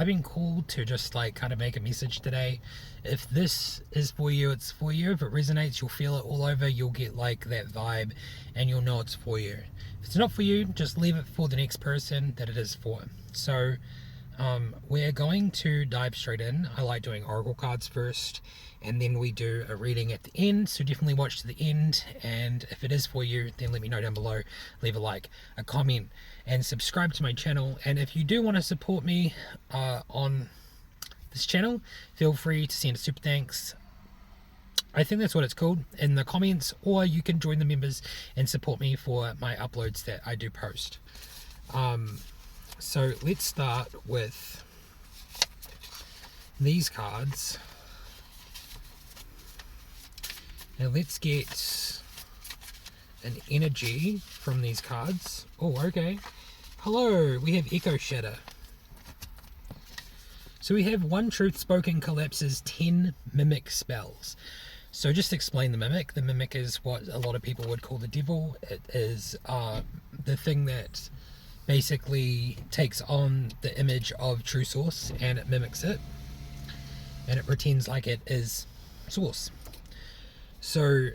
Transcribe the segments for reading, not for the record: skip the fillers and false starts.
I've been called to just like kind of make a message today. If this is for you, it's for you. If it resonates, you'll feel it all over. You'll get like that vibe and you'll know it's for you. If it's not for you, just leave it for the next person that it is for. So we're going to dive straight in. I like doing oracle cards first, and then we do a reading at the end. So definitely watch to the end. And if it is for you, then let me know down below. Leave a like, a comment, and subscribe to my channel. And if you do want to support me on this channel, feel free to send a super thanks. I think that's what it's called, in the comments, or you can join the members and support me for my uploads that I do post. So let's start with these cards. Now let's get an energy from these cards. Oh, okay. Hello, we have Echo Shatter. So we have one truth spoken collapses 10 mimic spells. So just to explain the mimic. The mimic is what a lot of people would call the devil. It is the thing that basically takes on the image of true source and it mimics it. And it pretends like it is source. So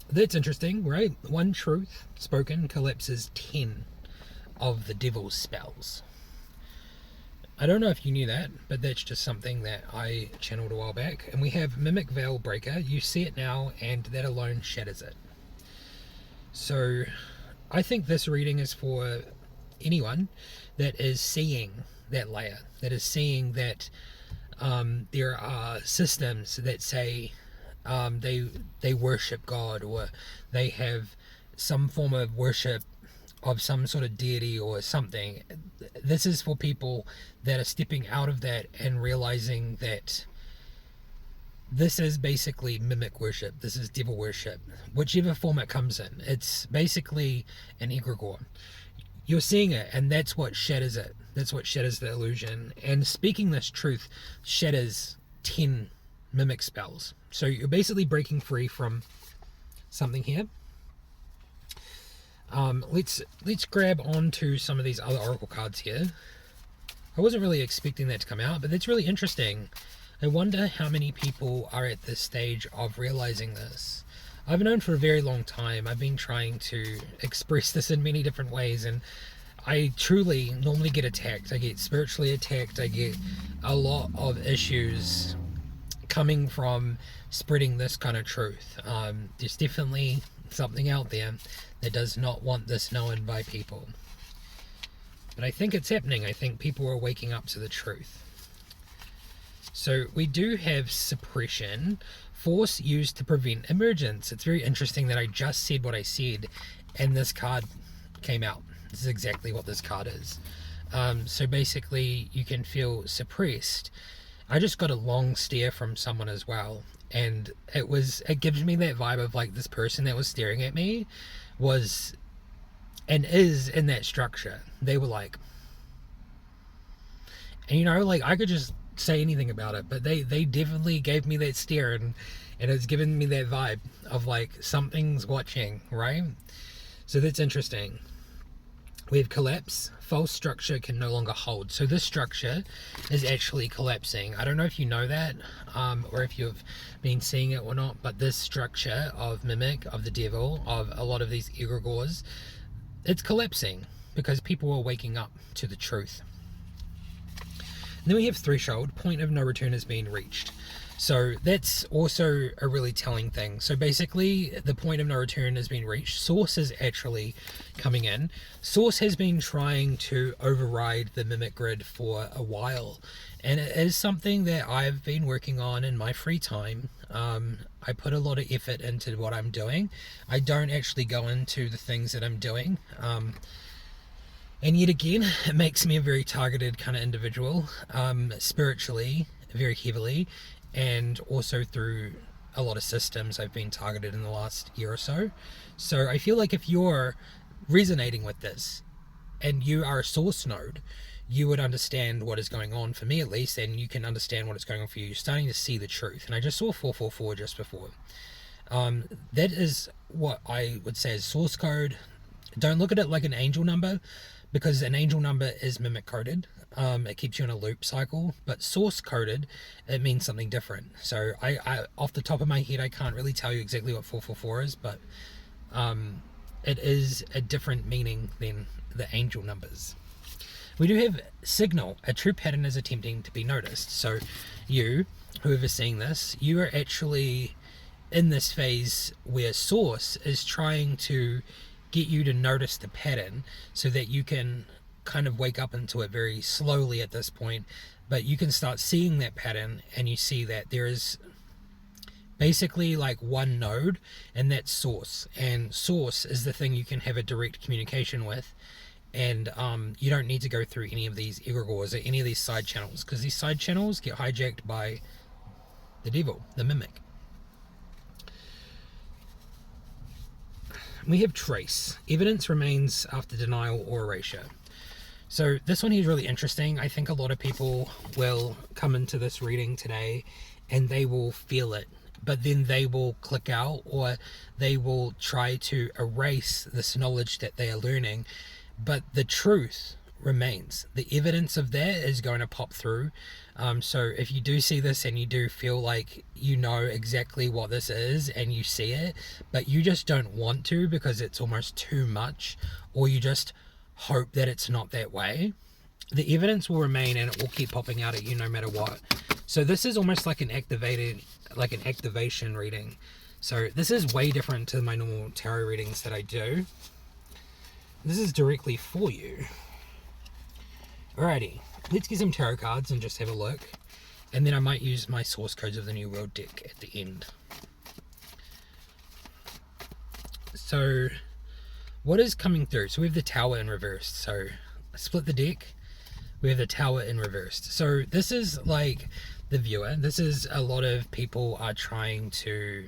that's interesting, right? One truth spoken collapses 10 of the devil's spells. I don't know if you knew that, but that's just something that I channeled a while back. And we have Mimic Veil Breaker. You see it now, and that alone shatters it. So I think this reading is for anyone that is seeing that layer, that is seeing that there are systems that say they worship God, or they have some form of worship of some sort of deity or something. This is for people that are stepping out of that and realizing that this is basically mimic worship. This is devil worship, whichever form it comes in. It's basically an egregore. You're seeing it, and that's what shatters it. That's what shatters the illusion. And speaking this truth shatters 10 mimic spells. So you're basically breaking free from something here. Let's grab onto some of these other oracle cards here. I wasn't really expecting that to come out, but that's really interesting. I wonder how many people are at this stage of realizing this. I've known for a very long time. I've been trying to express this in many different ways, and I truly normally get attacked. I get spiritually attacked. I get a lot of issues coming from spreading this kind of truth. There's definitely something out there that does not want this known by people. But I think it's happening. I think people are waking up to the truth. So we do have suppression, force used to prevent emergence. It's very interesting that I just said what I said and this card came out. This is exactly what this card is. So basically you can feel suppressed. I just got a long stare from someone as well, and it gives me that vibe of like this person that was staring at me was and is in that structure. They were like, and you know, like I could just say anything about it, but they definitely gave me that stare, and it's given me that vibe of like something's watching, right? So that's interesting. We have collapse. False structure can no longer hold. So this structure is actually collapsing. I don't know if you know that, or if you've been seeing it or not, but this structure of mimic, of the devil, of a lot of these egregores, it's collapsing because people are waking up to the truth. And then we have threshold. Point of no return has been reached. So that's also a really telling thing. So basically the point of no return has been reached. Source is actually coming in. Source has been trying to override the mimic grid for a while, and it is something that I've been working on in my free time. I put a lot of effort into what I'm doing. I don't actually go into the things that I'm doing, and yet again it makes me a very targeted kind of individual, spiritually very heavily, and also through a lot of systems I've been targeted in the last year or so. So I feel like if you're resonating with this and you are a source node, you would understand what is going on, for me at least, and you can understand what is going on for you. You're starting to see the truth. And I just saw 444 just before. That is what I would say is source code. Don't look at it like an angel number, because an angel number is mimic coded. It keeps you in a loop cycle, but source coded, it means something different. So I off the top of my head, I can't really tell you exactly what 444 is, but it is a different meaning than the angel numbers. We do have signal. A true pattern is attempting to be noticed. So you, whoever's seeing this, you are actually in this phase where source is trying to get you to notice the pattern so that you can kind of wake up into it very slowly at this point, but you can start seeing that pattern, and you see that there is basically like one node, and that's source, and source is the thing you can have a direct communication with, and you don't need to go through any of these egregores or any of these side channels, because these side channels get hijacked by the devil, the mimic. We have trace. Evidence remains after denial or erasure. So this one here is really interesting. I think a lot of people will come into this reading today and they will feel it, but then they will click out, or they will try to erase this knowledge that they are learning. But the truth remains. The evidence of that is going to pop through. So if you do see this and you do feel like you know exactly what this is and you see it, but you just don't want to because it's almost too much, or you just hope that it's not that way, the evidence will remain and it will keep popping out at you no matter what. So this is almost like an activation reading. So this is way different to my normal tarot readings that I do. This is directly for you. Alrighty, let's get some tarot cards and just have a look, and then I might use my source codes of the New World deck at the end. So what is coming through? So we have the Tower in reversed. So split the deck. We have the Tower in reversed. So this is like the viewer. This is a lot of people are trying to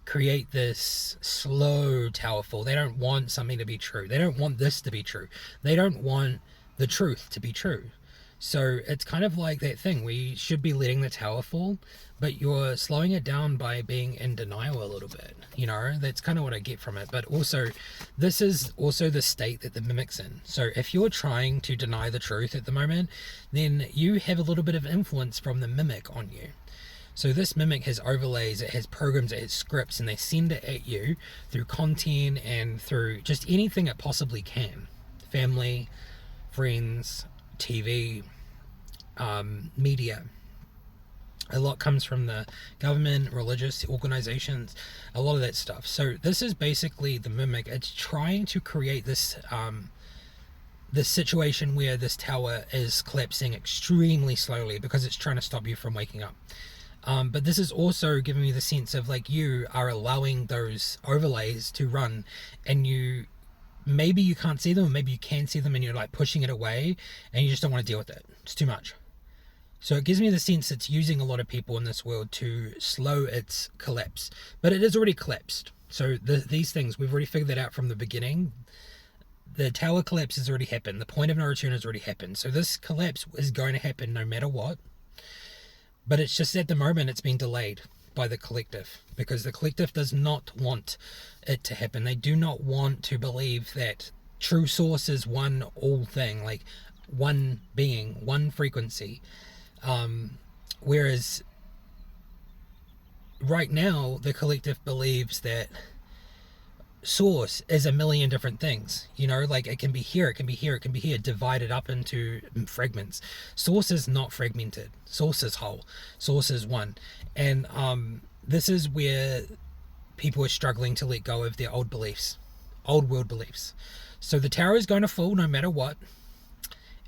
create this slow tower fall. They don't want something to be true. They don't want this to be true. They don't want the truth to be true. So it's kind of like that thing. We should be letting the tower fall, but you're slowing it down by being in denial a little bit. You know, that's kind of what I get from it. But also, this is also the state that the mimic's in. So if you're trying to deny the truth at the moment, then you have a little bit of influence from the mimic on you. So this mimic has overlays, it has programs, it has scripts, and they send it at you through content and through just anything it possibly can. Family, friends, TV, media. A lot comes from the government, religious organizations, a lot of that stuff. So this is basically the mimic. It's trying to create this this situation where this tower is collapsing extremely slowly because it's trying to stop you from waking up. But this is also giving me the sense of like you are allowing those overlays to run, and maybe you can't see them, or maybe you can see them and you're like pushing it away and you just don't want to deal with it. It's too much. So it gives me the sense it's using a lot of people in this world to slow its collapse. But it has already collapsed. So these things, we've already figured that out from the beginning. The tower collapse has already happened. The point of no return has already happened. So this collapse is going to happen no matter what. But it's just at the moment it's been delayed by the collective, because the collective does not want it to happen. They do not want to believe that true source is one all thing, like one being, one frequency. Whereas right now the collective believes that source is a million different things, you know, like it can be here, it can be here, it can be here, divided up into fragments. Source is not fragmented. Source is whole. Source is one. And this is where people are struggling to let go of their old beliefs, old world beliefs. So the tower is going to fall no matter what.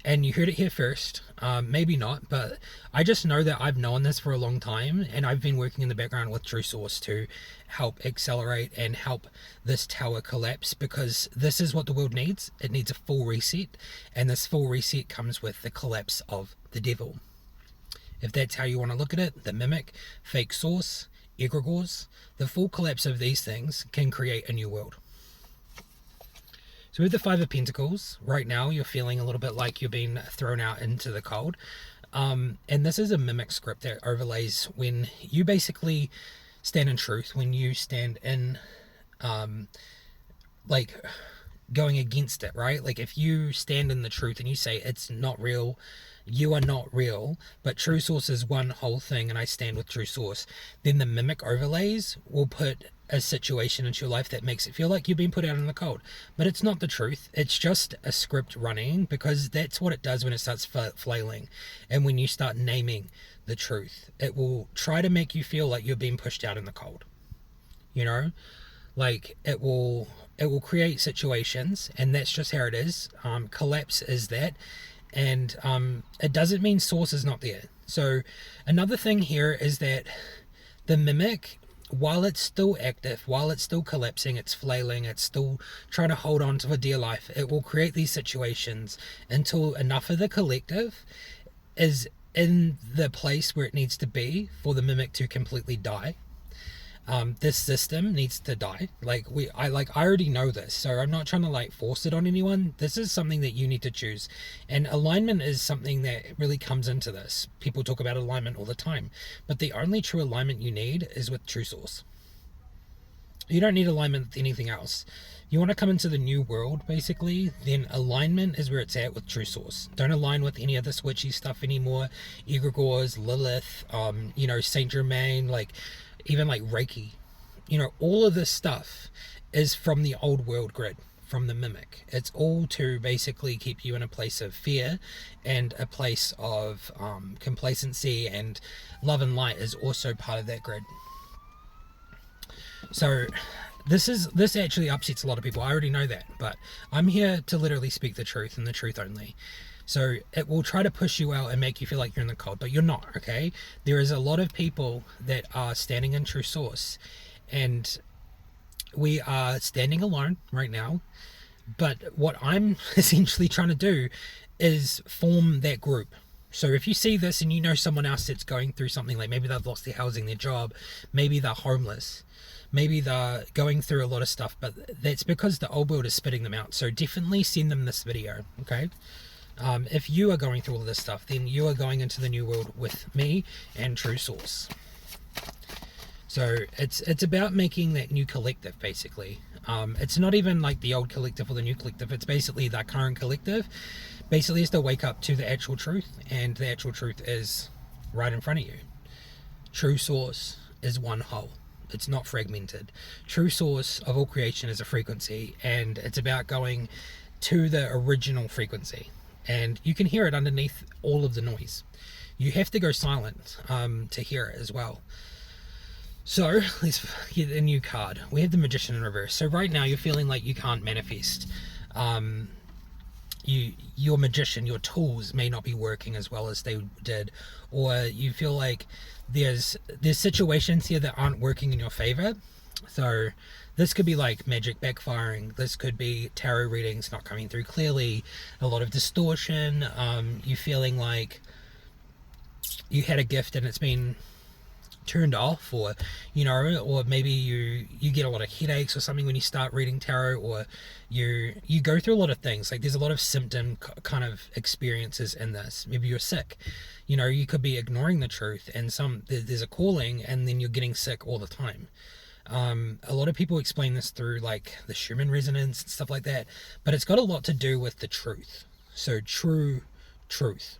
And you heard it here first. Maybe not, but I just know that I've known this for a long time, and I've been working in the background with True Source to help accelerate and help this tower collapse, because this is what the world needs. It needs a full reset, and this full reset comes with the collapse of the devil. If that's how you want to look at it, the mimic, fake source, egregores, the full collapse of these things can create a new world. So with the Five of Pentacles, right now you're feeling a little bit like you're being thrown out into the cold. And this is a mimic script that overlays when you basically stand in truth, when you stand in, like, going against it, right? Like if you stand in the truth and you say it's not real, you are not real, but true source is one whole thing and I stand with true source, then the mimic overlays will put a situation into your life that makes it feel like you've been put out in the cold. But it's not the truth. It's just a script running, because that's what it does when it starts flailing. And when you start naming the truth, it will try to make you feel like you're being pushed out in the cold. You know, like it will create situations, and that's just how it is. Collapse is that. And it doesn't mean source is not there. So another thing here is that the mimic, while it's still active, while it's still collapsing, it's flailing, it's still trying to hold on to a dear life, it will create these situations until enough of the collective is in the place where it needs to be for the mimic to completely die. This system needs to die. I already know this, so I'm not trying to force it on anyone. This is something that you need to choose, and alignment is something that really comes into this. People talk about alignment all the time, but the only true alignment you need is with true source. You don't need alignment with anything else. You want to come into the new world, basically, then alignment is where it's at with true source. Don't align with any of the switchy stuff anymore. Egregores, Lilith, Saint Germain, even Reiki. All of this stuff is from the old world grid, from the mimic. It's all to basically keep you in a place of fear, and a place of complacency, and love and light is also part of that grid. So this actually upsets a lot of people. I already know that, but I'm here to literally speak the truth and the truth only. So it will try to push you out and make you feel like you're in the cold, but you're not, okay? There is a lot of people that are standing in true source, and we are standing alone right now. But what I'm essentially trying to do is form that group. So if you see this and you know someone else that's going through something, like maybe they've lost their housing, their job, maybe they're homeless, maybe they're going through a lot of stuff, but that's because the old world is spitting them out. So definitely send them this video, okay? If you are going through all of this stuff, then you are going into the new world with me and True Source. So it's about making that new collective, basically. It's not even like the old collective or the new collective. It's basically the current collective. Basically, is to wake up to the actual truth, and the actual truth is right in front of you. True Source is one whole. It's not fragmented. True source of all creation is a frequency, and it's about going to the original frequency. And you can hear it underneath all of the noise. You have to go silent to hear it as well. So let's get a new card. We have the Magician in reverse. So right now you're feeling like you can't manifest. Your magician, your tools may not be working as well as they did, or you feel like there's situations here that aren't working in your favor. So this could be like magic backfiring. This could be tarot readings not coming through clearly, a lot of distortion. You feeling like you had a gift and it's been turned off, or or maybe you get a lot of headaches or something when you start reading tarot, or you go through a lot of things. Like there's a lot of symptom kind of experiences in this. Maybe you're sick, you could be ignoring the truth, and there's a calling, and then you're getting sick all the time. A lot of people explain this through like the Schumann resonance and stuff like that, but it's got a lot to do with the truth. So true truth.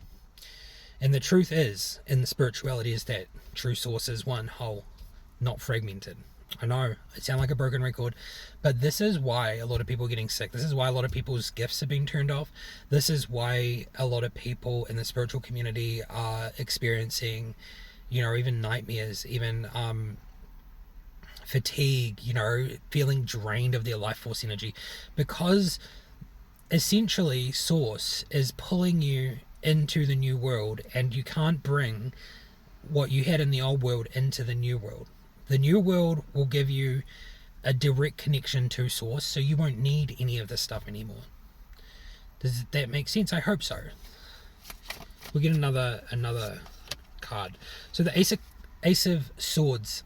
And the truth is, in the spirituality, is that true source is one whole, not fragmented. I know, I sound like a broken record, but this is why a lot of people are getting sick. This is why a lot of people's gifts are being turned off. This is why a lot of people in the spiritual community are experiencing, even nightmares, even fatigue, feeling drained of their life force energy. Because essentially, source is pulling you into the new world, and you can't bring what you had in the old world into the new world. The new world will give you a direct connection to source, so you won't need any of this stuff anymore. Does that make sense? I hope so. We'll get another card. So the Ace of Swords.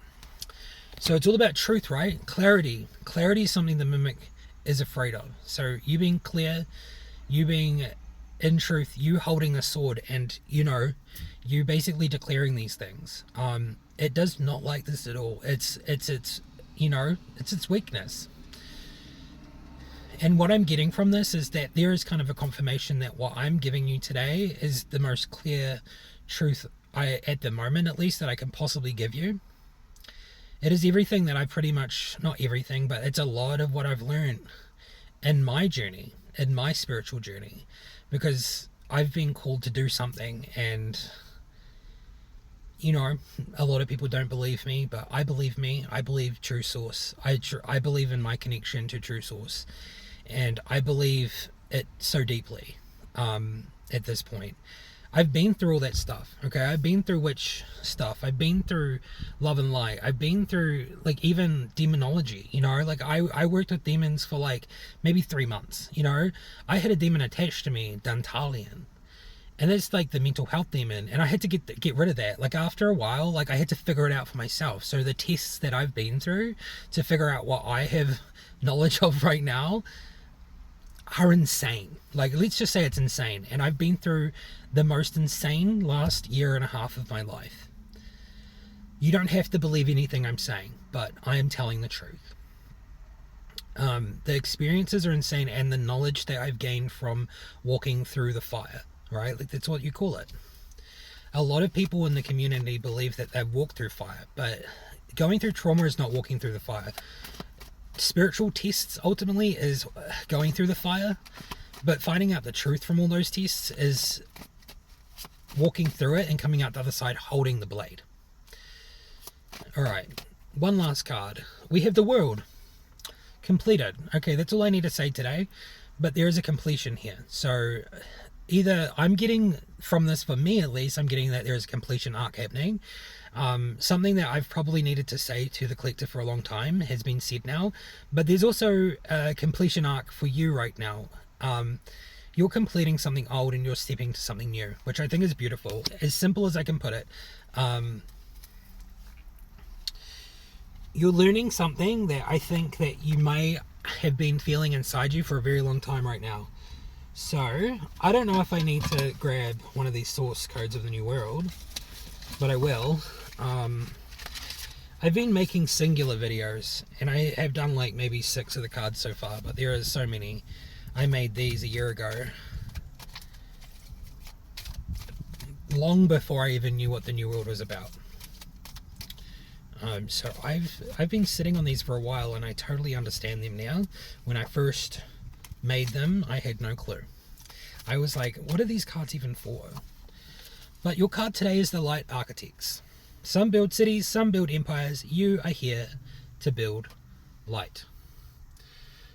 So it's all about truth, right? Clarity is something the mimic is afraid of. So you being clear, you being in truth, you holding a sword, and you basically declaring these things. It does not like this at all. It's its weakness. And what I'm getting from this is that there is kind of a confirmation that what I'm giving you today is the most clear truth, at the moment at least, that I can possibly give you. It is everything that I pretty much, not everything, but it's a lot of what I've learned in my journey, in my spiritual journey, because I've been called to do something, and a lot of people don't believe me, but I believe me. I believe True Source. I believe in my connection to True Source, and I believe it so deeply. At this point, I've been through all that stuff. Okay, I've been through witch stuff. I've been through love and light. I've been through like even demonology. Like I worked with demons for like maybe 3 months. I had a demon attached to me, Dantalian. And it's like the mental health demon, and I had to get rid of that. Like after a while, like I had to figure it out for myself. So the tests that I've been through to figure out what I have knowledge of right now are insane. Like let's just say it's insane. And I've been through the most insane last year and a half of my life. You don't have to believe anything I'm saying, but I am telling the truth. The experiences are insane, and the knowledge that I've gained from walking through the fire. Right? Like that's what you call it. A lot of people in the community believe that they've walked through fire, but going through trauma is not walking through the fire. Spiritual tests ultimately is going through the fire, but finding out the truth from all those tests is walking through it and coming out the other side holding the blade. Alright, one last card. We have the world completed. Okay, that's all I need to say today, but there is a completion here. So either I'm getting from this, for me at least, I'm getting that there is a completion arc happening. Something that I've probably needed to say to the collective for a long time has been said now, but there's also a completion arc for you right now. You're completing something old and you're stepping to something new, which I think is beautiful. As simple as I can put it. You're learning something that I think that you may have been feeling inside you for a very long time right now. So, I don't know if I need to grab one of these source codes of the New World, but I will. I've been making singular videos, and I have done like maybe 6 of the cards so far, but there are so many. I made these a year ago, long before I even knew what the New World was about. So I've been sitting on these for a while, and I totally understand them now. When I first made them, I had no clue. I was like, what are these cards even for? But your card today is the Light Architects. Some build cities, some build empires. You are here to build light.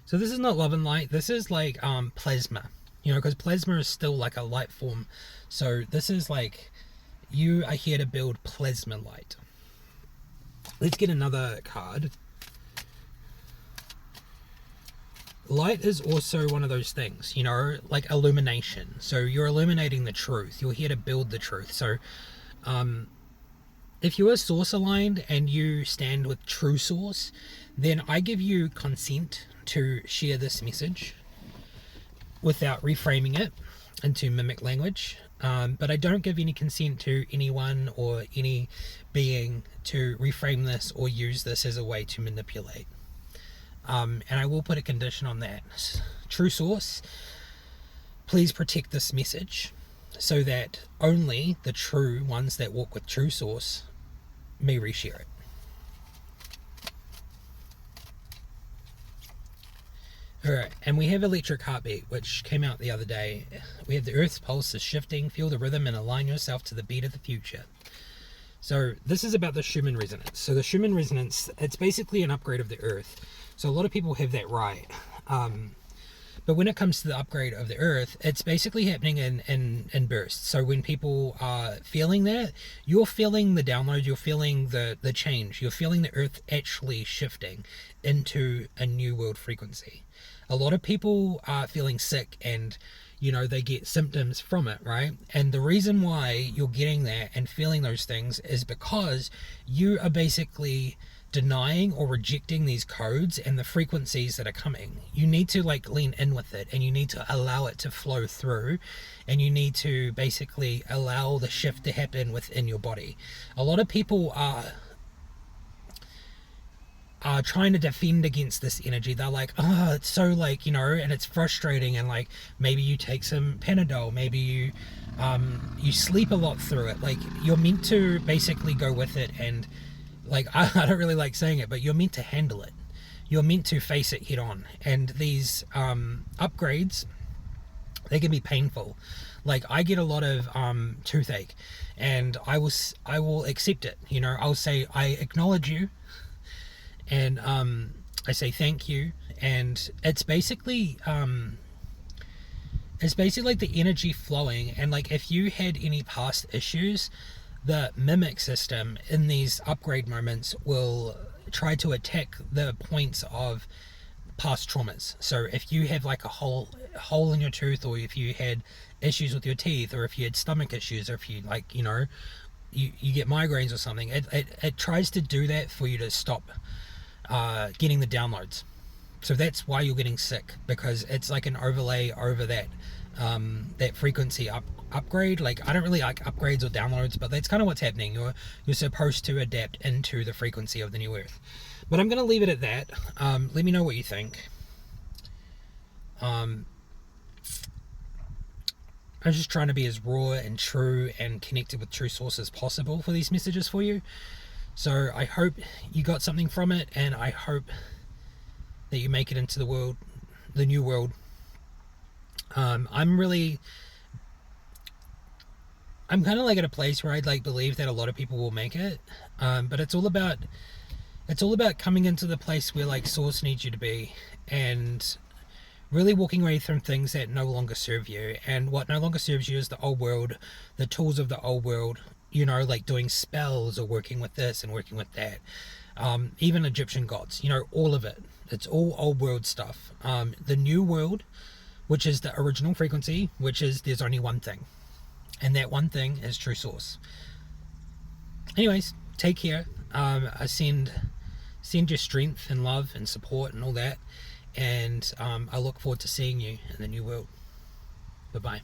So this is not love and light. This is like plasma. Because plasma is still like a light form. So this is like, you are here to build plasma light. Let's get another card. Light is also one of those things, like illumination. So you're illuminating the truth. You're here to build the truth. So if you are source aligned and you stand with True Source, then I give you consent to share this message without reframing it into mimic language. But I don't give any consent to anyone or any being to reframe this or use this as a way to manipulate. And I will put a condition on that. True Source, please protect this message so that only the true ones that walk with True Source may reshare it. Alright, and we have Electric Heartbeat, which came out the other day. We have the Earth's pulse is shifting, feel the rhythm and align yourself to the beat of the future. So this is about the Schumann resonance. So the Schumann resonance, it's basically an upgrade of the Earth. So a lot of people have that right. But when it comes to the upgrade of the Earth, it's basically happening in bursts. So when people are feeling that, you're feeling the download, you're feeling the change, you're feeling the Earth actually shifting into a new world frequency. A lot of people are feeling sick and they get symptoms from it, right? And the reason why you're getting that and feeling those things is because you are basically denying or rejecting these codes and the frequencies that are coming. You need to lean in with it, and you need to allow it to flow through, and you need to basically allow the shift to happen within your body. A lot of people are are trying to defend against this energy. They're like, oh, it's so like, and it's frustrating, and like maybe you take some Panadol, maybe you sleep a lot through it. Like, you're meant to basically go with it, and like I don't really like saying it, but you're meant to handle it. You're meant to face it head on. And these upgrades, they can be painful. Like, I get a lot of toothache, and I will accept it. I'll say, I acknowledge you, and I say thank you, and it's basically like the energy flowing. And like, if you had any past issues, the mimic system in these upgrade moments will try to attack the points of past traumas. So if you have like a hole in your tooth, or if you had issues with your teeth, or if you had stomach issues, or if you like, you get migraines or something, it tries to do that for you to stop getting the downloads. So that's why you're getting sick, because it's like an overlay over that frequency upgrade. Like, I don't really like upgrades or downloads, but that's kind of what's happening. You're supposed to adapt into the frequency of the new earth. But I'm going to leave it at that. Let me know what you think. I'm just trying to be as raw and true and connected with true source as possible for these messages for you. So I hope you got something from it, and I hope that you make it into the new world. I'm kind of like at a place where I'd like believe that a lot of people will make it, but it's all about coming into the place where like source needs you to be, and really walking away from things that no longer serve you. And what no longer serves you is the old world, the tools of the old world, like doing spells or working with this and working with that, even Egyptian gods, all of it. It's all old world stuff. The new world, which is the original frequency, which is there's only one thing, and that one thing is true source. Anyways, take care. I send you strength and love and support and all that, and I look forward to seeing you in the new world. Bye bye.